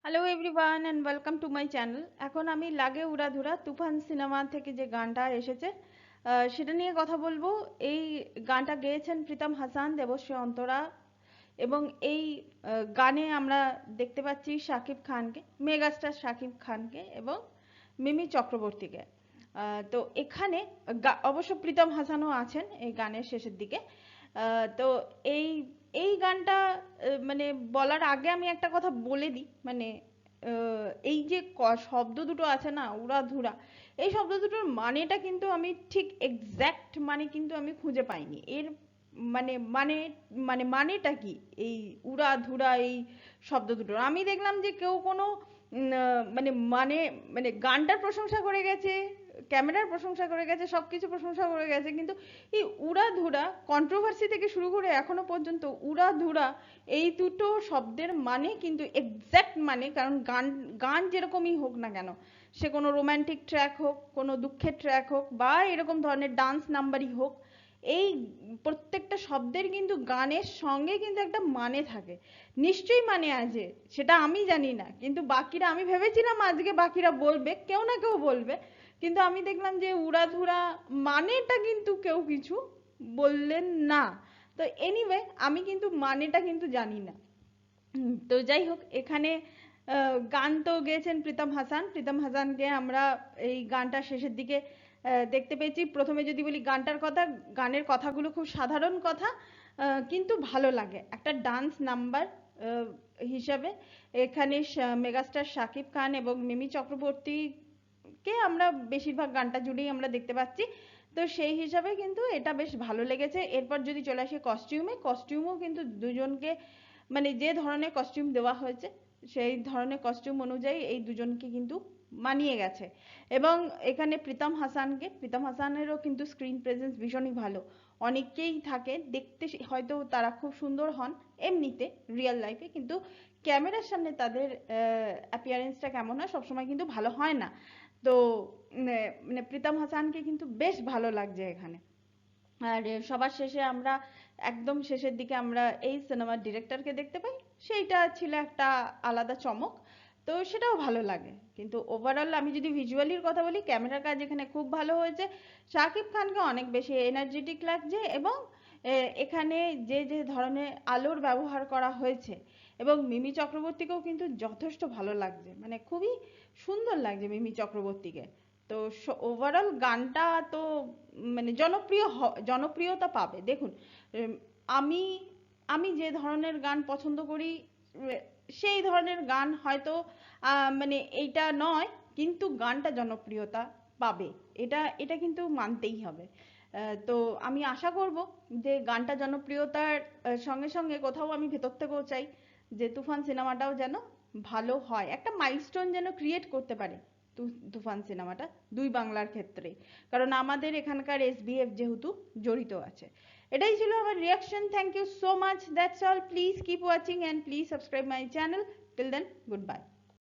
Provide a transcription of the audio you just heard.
Hello everyone and welcome to my channel. এখন আমি লাগে উড়াধুরা তুফান সিনেমা থেকে যে গানটা এসেছে সেটা নিয়ে কথা বলবো। এই গানটা গেয়েছেন প্রীতম হাসান, দেবশ্রী অন্তরা, এবং এই গানে আমরা দেখতে পাচ্ছি শাকিব খানকে, মেগাস্টার শাকিব খানকে এবং মিমি চক্রবর্তীকে। তো এখানে অবশ্য প্রীতম হাসানও আছেন এই গানের শেষের দিকে। তো এই এই গানটা মানে বলার আগে আমি একটা কথা বলে দিই, মানে এই যে শব্দ দুটো আছে না, উড়াধুরা, এই শব্দ দুটোর মানেটা কিন্তু আমি ঠিক এক্স্যাক্ট মানে কিন্তু আমি খুঁজে পাইনি। এর মানে মানে মানেটা কি এই উড়াধুরা এই শব্দ দুটোর? আমি দেখলাম যে কেউ কোনো মানে মানে গানটার প্রশংসা করে গেছে, ক্যামেরার প্রশংসা করে গেছে, সবকিছু প্রশংসা করে গেছে, কিন্তু এই উড়াধুরা কন্ট্রোভার্সি থেকে শুরু করে এখনো পর্যন্ত উড়াধুরা এই দুটো শব্দের মানে কিন্তু এক্স্যাক্ট মানে, কারণ গান গান যেরকমই হোক না কেন, সে কোনো রোম্যান্টিক ট্র্যাক হোক, কোনো দুঃখের ট্র্যাক হোক, বা এরকম ধরনের ডান্স নাম্বারই হোক, এই প্রত্যেকটা শব্দের কিন্তু গানের সঙ্গে কিন্তু একটা মানে থাকে। নিশ্চয়ই মানে আছে, সেটা আমি জানি না, কিন্তু বাকিরা, আমি ভেবেছিলাম আজকে বাকিরা বলবে, কেউ না কেউ বলবে, কিন্তু আমি দেখলাম যে উড়াধুরা মানেটা কিন্তু কেউ কিছু বললেন না। তো এনিওয়ে, আমি কিন্তু মানেটা কিন্তু জানি না। তো যাই হোক, এখানে গান তো গেয়েছেন প্রীতম হাসান। প্রীতম হাসানকে আমরা এই গানটা শেষের দিকে দেখতে পেয়েছি। প্রথমে যদি বলি গানটার কথা, গানের কথাগুলো খুব সাধারণ কথা, কিন্তু ভালো লাগে একটা ডান্স নাম্বার হিসাবে। এখানে মেগাস্টার শাকিব খান এবং মিমি চক্রবর্তীকে আমরা বেশিরভাগ গানটা জুড়েই আমরা দেখতে পাচ্ছি। তো সেই হিসাবে কিন্তু এটা বেশ ভালো লেগেছে। এরপর যদি চলে আসি কস্টিউমে, কস্টিউমও কিন্তু দুজনকে, মানে যে ধরনের কস্টিউম দেওয়া হয়েছে সেই ধরনের কস্টিউম অনুযায়ী এই দুজনকে কিন্তু মানিয়ে গেছে। এবং এখানে প্রীতম হাসানকে, প্রীতম হাসানেরও কিন্তু স্ক্রিন প্রেজেন্স ভীষণই ভালো। অনেকেই থাকে দেখতে হয়তো তারা খুব সুন্দর হন এমনিতে রিয়েল লাইফে, কিন্তু ক্যামেরার সামনে তাদের অ্যাপিয়ারেন্সটা কেমন হয় সবসময় কিন্তু ভালো হয় না। তো মানে প্রীতম হাসানকে কিন্তু বেশ ভালো লাগছে এখানে। আর সবার শেষে আমরা, একদম শেষের দিকে আমরা এই সিনেমার ডিরেক্টরকে দেখতে পাই, সেইটা ছিল একটা আলাদা চমক। তো সেটাও ভালো লাগে, কিন্তু ওভারঅল আমি যদি ভিজুয়ালির কথা বলি, ক্যামেরার কাজ এখানে খুব ভালো হয়েছে। শাকিব খানকে অনেক বেশি এনার্জেটিক লাগছে, এবং এখানে যে যে ধরনের আলোর ব্যবহার করা হয়েছে, এবং মিমি চক্রবর্তীকেও কিন্তু যথেষ্ট ভালো লাগছে, মানে খুবই সুন্দর লাগছে মিমি চক্রবর্তীকে। তো ওভারঅল গানটা তো মানে জনপ্রিয়তা পাবে। দেখুন, উম, আমি আমি যে ধরনের গান পছন্দ করি, উম, সেই ধরনের গান হয়তো মানে এইটা নয়, কিন্তু গানটা জনপ্রিয়তা পাবে, এটা এটা কিন্তু মানতেই হবে। তো আমি আশা করব যে গানটা জনপ্রিয়তার সঙ্গে সঙ্গে কোথাও আমি ভেতর থেকেও চাই যে তুফান সিনেমাটাও যেন ভালো হয়, একটা মাইলস্টোন যেন ক্রিয়েট করতে পারে তুফান সিনেমাটা, দুই বাংলার ক্ষেত্রে, কারণ আমাদের এখানকার এসবিএফ যেহেতু জড়িত আছে। এটাই ছিল আমার reaction. Thank you so much, that's all. Please keep watching and please subscribe my channel. Till then, good by.